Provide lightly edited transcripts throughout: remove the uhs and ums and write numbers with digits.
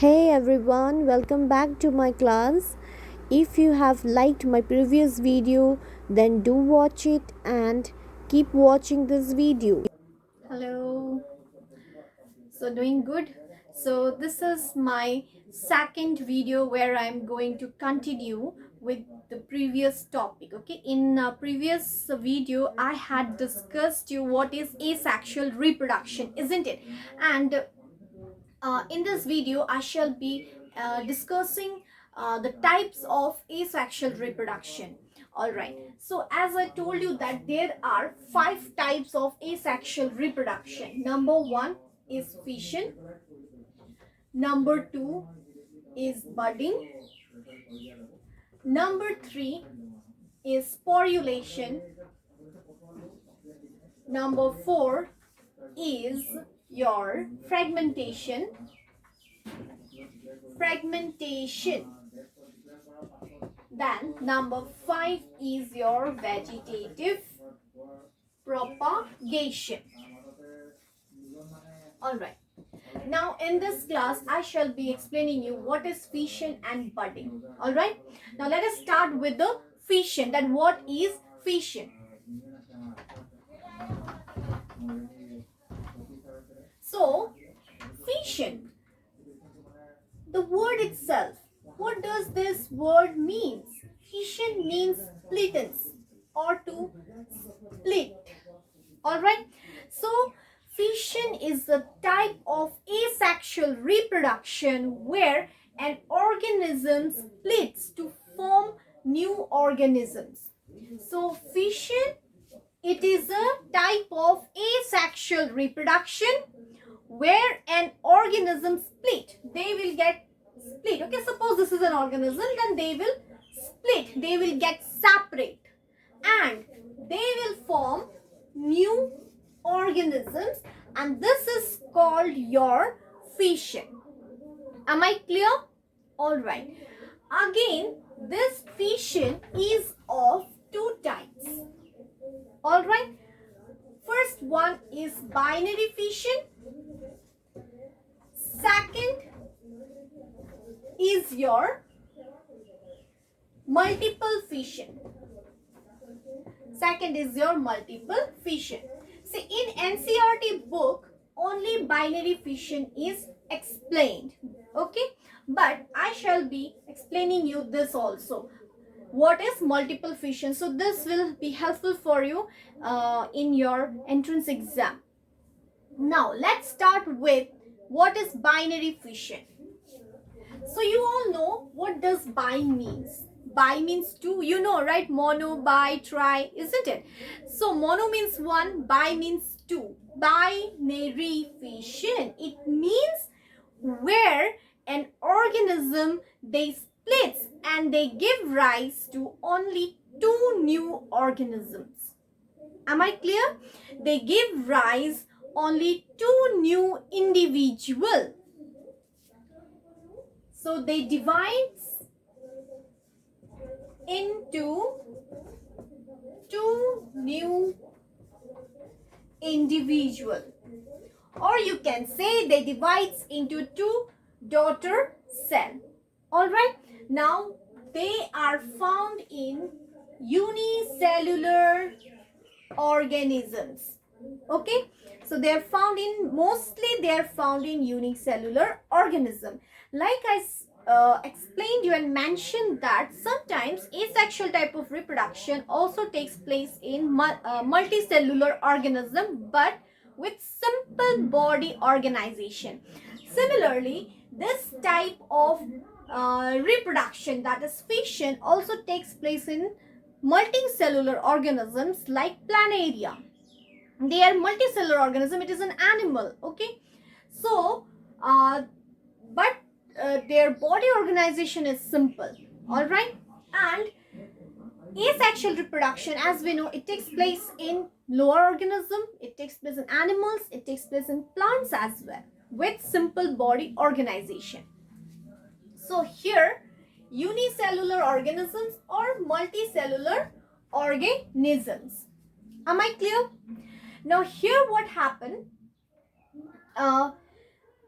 Hey everyone, welcome back to my class. If you have liked my previous video, then do watch it and keep watching this video. Hello. So doing good. So this is my second video where I'm going to continue with the previous topic. Okay, in previous video I had discussed you what is asexual reproduction, isn't it? And in this video I shall be discussing the types of asexual reproduction. All right, so as I told you that there are 5 types of asexual reproduction. Number 1 is fission, number 2 is budding, number 3 is sporulation, number 4 is your fragmentation. Then number 5 is your vegetative propagation. Alright. Now in this class I shall be explaining you what is fission and budding. Alright. Now let us start with the fission. That what is fission? So fission, the word itself, what does this word means? Fission means splittance or to split. Alright, so fission is a type of asexual reproduction where an organism splits to form new organisms. So fission, it is a type of asexual reproduction where an organism split. They will get split. Okay, suppose this is an organism, then they will split. They will get separate and they will form new organisms, and this is called your fission. Am I clear? Alright. Again, this fission is of two types. Alright. First one is binary fission. Second is your multiple fission. Second is your multiple fission. See, in NCERT book, only binary fission is explained. Okay, but I shall be explaining you this also. What is multiple fission? So this will be helpful for you in your entrance exam. Now let's start with what is binary fission. So you all know what does bi means. Bi means two, you know, right? Mono, bi, tri, isn't it? So mono means one, bi means two. Binary fission, it means where an organism, they splits and they give rise to only two new organisms. Am I clear? They give rise only two new individual. So they divide into two new individual, or you can say they divides into two daughter cell. All right, now they are found in unicellular organisms. Okay, so they are found in, mostly they are found in unicellular organism. Like I explained you and mentioned that sometimes asexual type of reproduction also takes place in multicellular organism, but with simple body organization. Similarly, this type of reproduction, that is fission, also takes place in multicellular organisms like Planaria. They are multicellular organism, it is an animal. Okay, so but their body organization is simple. All right, and asexual reproduction, as we know, it takes place in lower organism, it takes place in animals, it takes place in plants as well, with simple body organization. So here, unicellular organisms or multicellular organisms. Am I clear? Now here what happened,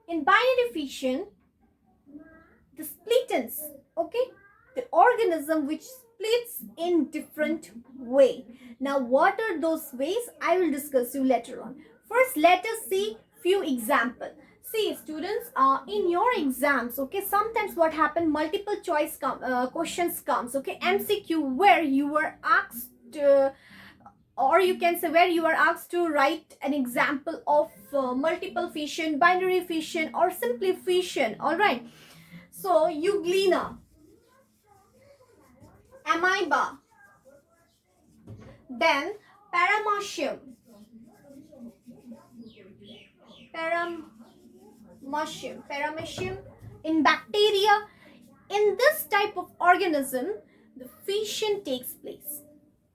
in binary fission, splitens, okay, the organism which splits in different way. Now what are those ways? I will discuss you later on. First, let us see few examples. See students, in your exams, okay, sometimes what happen, multiple choice questions comes, okay, MCQ, where you were asked or you can say where you are asked to write an example of multiple fission, binary fission, or simply fission. All right, so euglena, amoeba, then paramecium, paramecium in bacteria. In this type of organism, the fission takes place.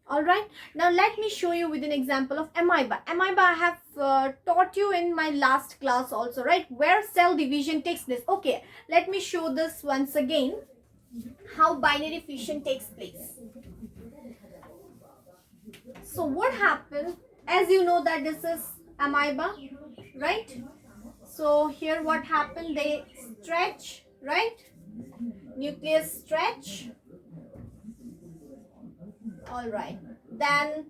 All right, now let me show you with an example of amoeba. Amoeba I have taught you in my last class also, right, where cell division takes place. Okay, let me show this once again, how binary fission takes place. So what happened, as you know that this is amoeba, right? So here what happened, they stretch, right, nucleus stretch. All right, then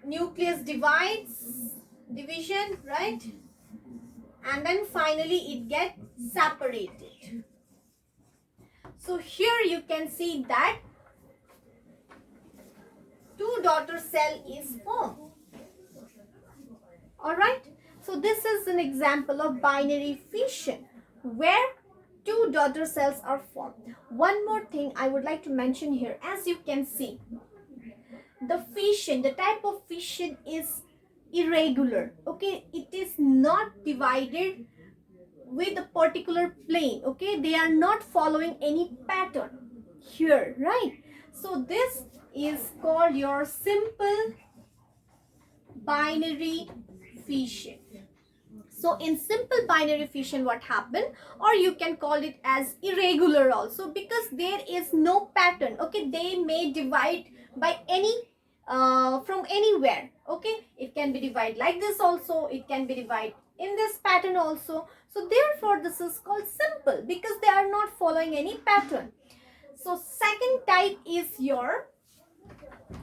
nucleus division, right, and then finally it gets separated. So here you can see that two daughter cell is formed. All right, so this is an example of binary fission where two daughter cells are formed. One more thing I would like to mention here, as you can see, the fission, the type of fission is irregular, okay, it is not divided with a particular plane, okay, they are not following any pattern here, right? So this is called your simple binary fission. So in simple binary fission what happened, or you can call it as irregular also, because there is no pattern, okay, they may divide by any from anywhere, okay, it can be divided like this also, it can be divided in this pattern also. So therefore this is called simple because they are not following any pattern. So second type is your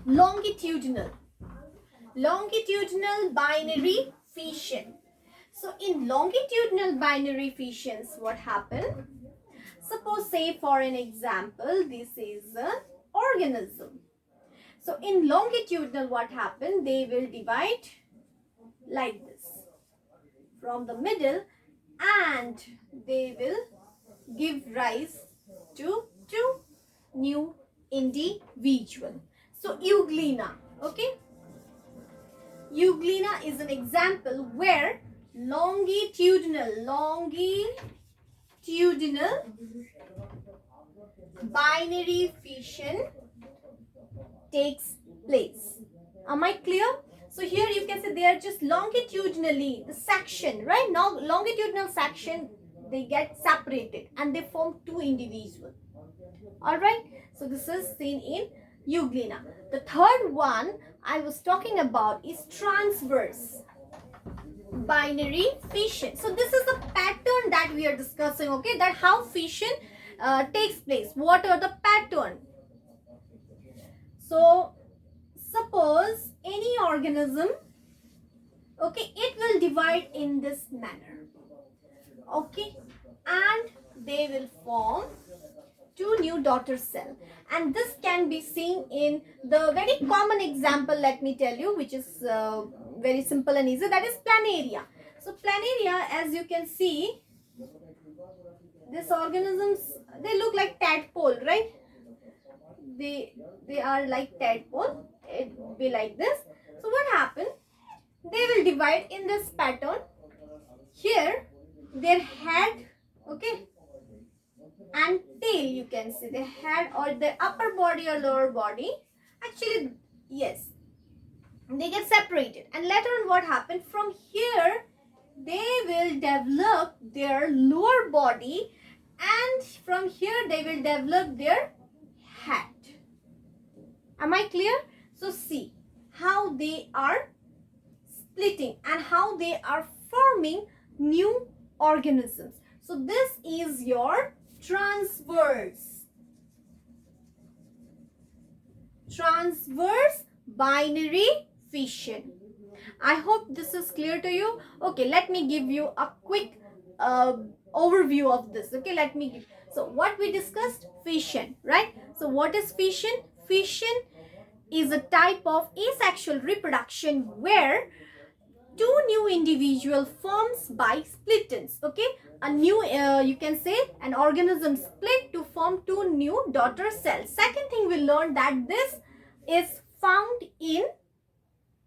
longitudinal binary fission. So in longitudinal binary fissions what happened, suppose say for an example this is an organism. So in longitudinal what happened, they will divide like this from the middle and they will give rise to two new individual. So euglena, okay, euglena is an example where longitudinal binary fission takes place. Am I clear? So here you can say they are just longitudinally, the section, right? Now longitudinal section, they get separated and they form two individuals. All right. So this is seen in euglena. The third one I was talking about is transverse binary fission. So this is the pattern that we are discussing, okay, that how fission takes place. What are the pattern? So suppose any organism, okay, it will divide in this manner, okay, and they will form two new daughter cell, and this can be seen in the very common example, let me tell you, which is very simple and easy, that is planaria. So planaria, as you can see, these organisms, they look like tadpole, right? They are like tadpole, it will be like this. So what happened, they will divide in this pattern. Here their head, okay, and tail, you can see the head or the upper body or lower body, actually yes, they get separated, and later on what happened, from here they will develop their lower body, and from here they will develop their head. Am I clear? So see how they are splitting and how they are forming new organisms. So this is your Transverse. Transverse binary fission. I hope this is clear to you. Okay, let me give you a quick overview of this. Okay, let me give. So what we discussed, fission, right? So what is fission? Fission is a type of asexual reproduction where two new individual forms by splittance. Okay, a new you can say an organism split to form two new daughter cells. Second thing we learned that this is found in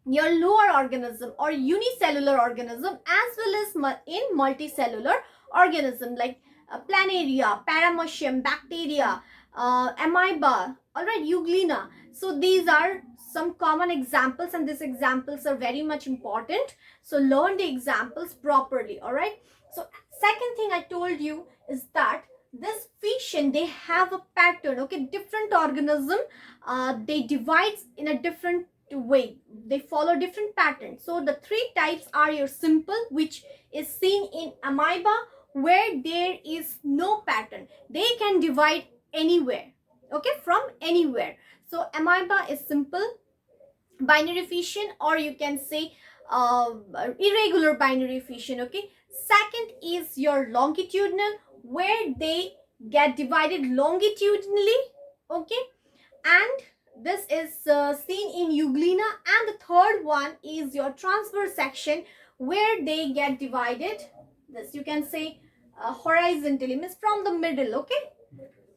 your lower organism or unicellular organism as well as in multicellular organism like planaria, paramecium, bacteria, amoeba, all right, euglena. So these are some common examples and these examples are very much important, so learn the examples properly. All right, so second thing I told you is that this fission, they have a pattern. Okay, different organism they divide in a different way, they follow different patterns. So the three types are your simple, which is seen in amoeba, where there is no pattern, they can divide anywhere, okay, from anywhere. So amoeba is simple binary fission, or you can say irregular binary fission. Okay, second is your longitudinal, where they get divided longitudinally. Okay, and this is seen in euglena. And the third one is your transverse section, where they get divided, this you can say horizontally, means from the middle. Okay,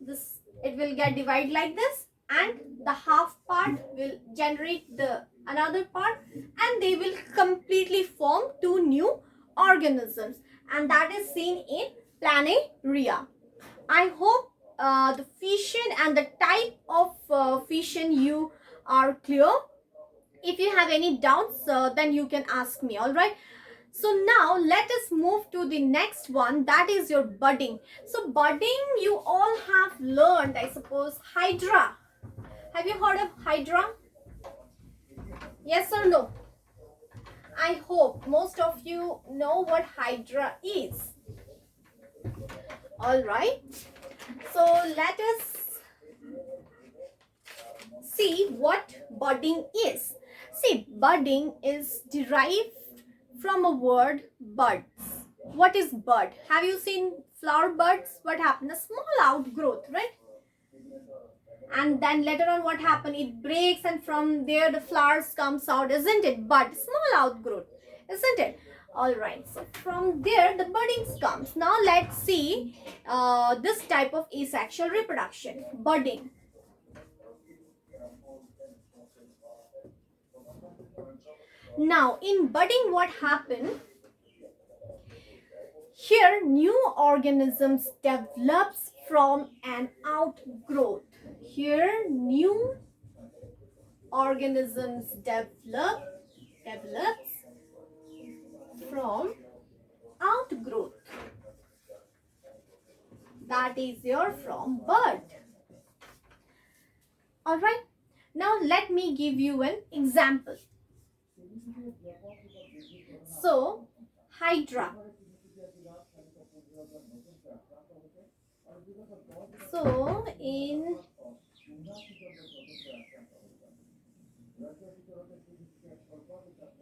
this it will get divided like this, and the half part will generate the another part, and they will completely form two new organisms, and that is seen in planaria. I hope the fission and the type of fission you are clear. If you have any doubts, then you can ask me. All right, so now let us move to the next one, that is your budding. So budding, you all have learned, I suppose, hydra. Have you heard of hydra? Yes or no? I hope most of you know what hydra is. All right, so let us see what budding is. See, budding is derived from a word buds. What is bud? Have you seen flower buds? What happened? A small outgrowth, right? And then later on what happened? It breaks and from there the flowers comes out, isn't it? Bud, small outgrowth, isn't it? All right, so from there the buddings comes. Now let's see this type of asexual reproduction, budding. Now in budding what happened? Here new organisms develops from an outgrowth. Here new organisms develops from outgrowth. That is your from bud. All right. Now let me give you an example. So hydra. So in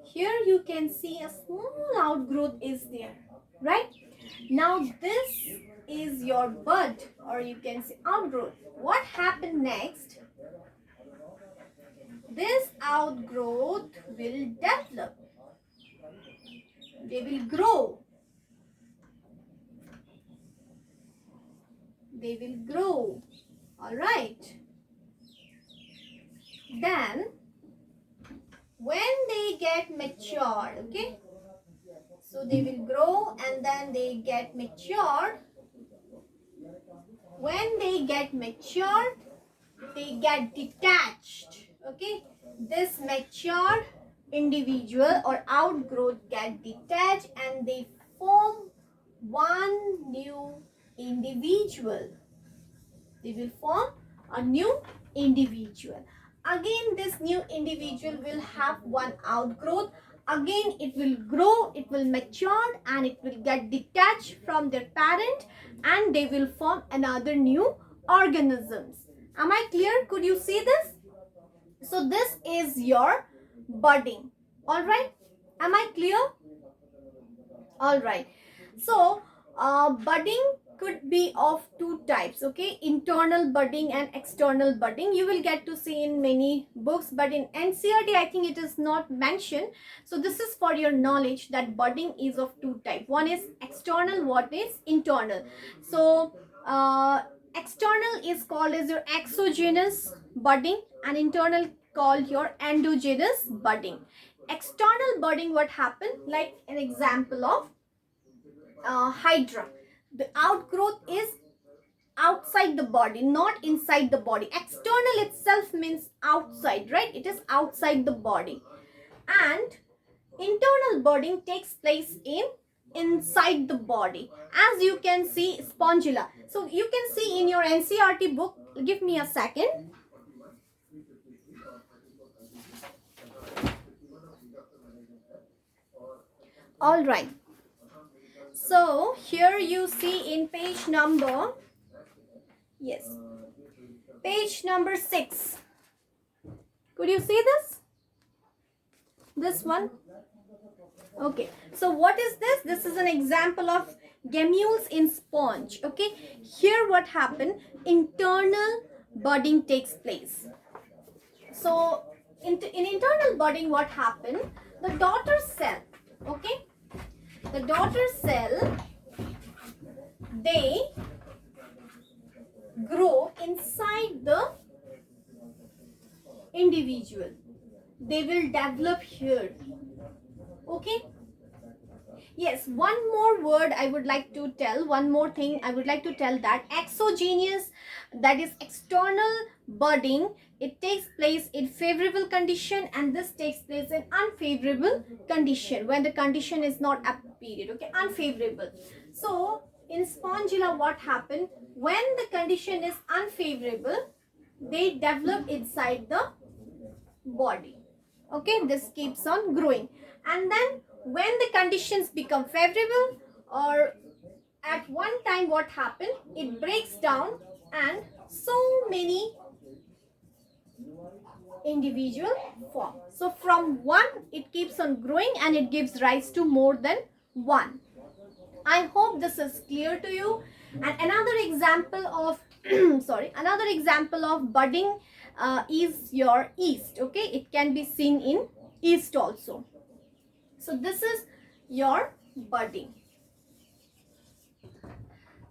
here you can see a small outgrowth is there, right? Now this is your bud, or you can say outgrowth. What happened next? This outgrowth will develop. They will grow. They will grow. All right. Then when they get matured, okay, so they will grow and then they get matured. When they get matured, they get detached. Okay, this matured individual or outgrowth get detached and they form one new individual. They will form a new individual. Again, this new individual will have one outgrowth. again it will grow, it will mature, and it will get detached from their parent, and they will form another new organisms. Am I clear? Could you see this? So this is your budding. All right, am I clear? All right. So budding could be of two types, okay? Internal budding and external budding. You will get to see in many books, but in NCERT I think it is not mentioned. So this is for your knowledge that budding is of two types. One is external, one is internal. So external is called as your exogenous budding, and internal called your endogenous budding. External budding, what happened, like an example of hydra. The outgrowth is outside the body, not inside the body. External itself means outside, right? It is outside the body. And internal budding takes place in inside the body, as you can see spongula. So you can see in your NCERT book, give me a second. All right, so here you see in page number, yes, page number 6. Could you see this one? Okay, so what is this? This is an example of gammules in sponge. Okay, here what happened, internal budding takes place. So in internal budding, what happened, the daughter cell, okay, the daughter cell, they grow inside the individual, they will develop here. Okay, yes, one more word I would like to tell, one more thing I would like to tell, that exogenous, that is external budding, it takes place in favorable condition, and this takes place in unfavorable condition, when the condition is not appeared, okay, unfavorable. So in spongula what happened, when the condition is unfavorable, they develop inside the body. Okay, this keeps on growing, and then when the conditions become favorable, or at one time what happened, it breaks down, and so many individual form. So from one it keeps on growing, and it gives rise to more than one. I hope this is clear to you. And another example of sorry, another example of budding is your yeast. Okay, it can be seen in yeast also. So this is your budding.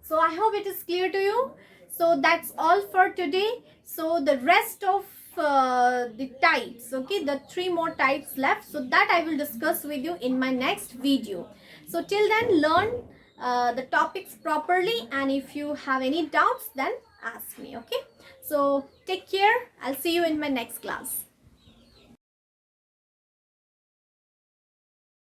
So I hope it is clear to you. So that's all for today. So the rest of the types, okay, the 3 more types left, so that I will discuss with you in my next video. So till then, learn the topics properly, and if you have any doubts, then ask me. Okay, so take care. I'll see you in my next class.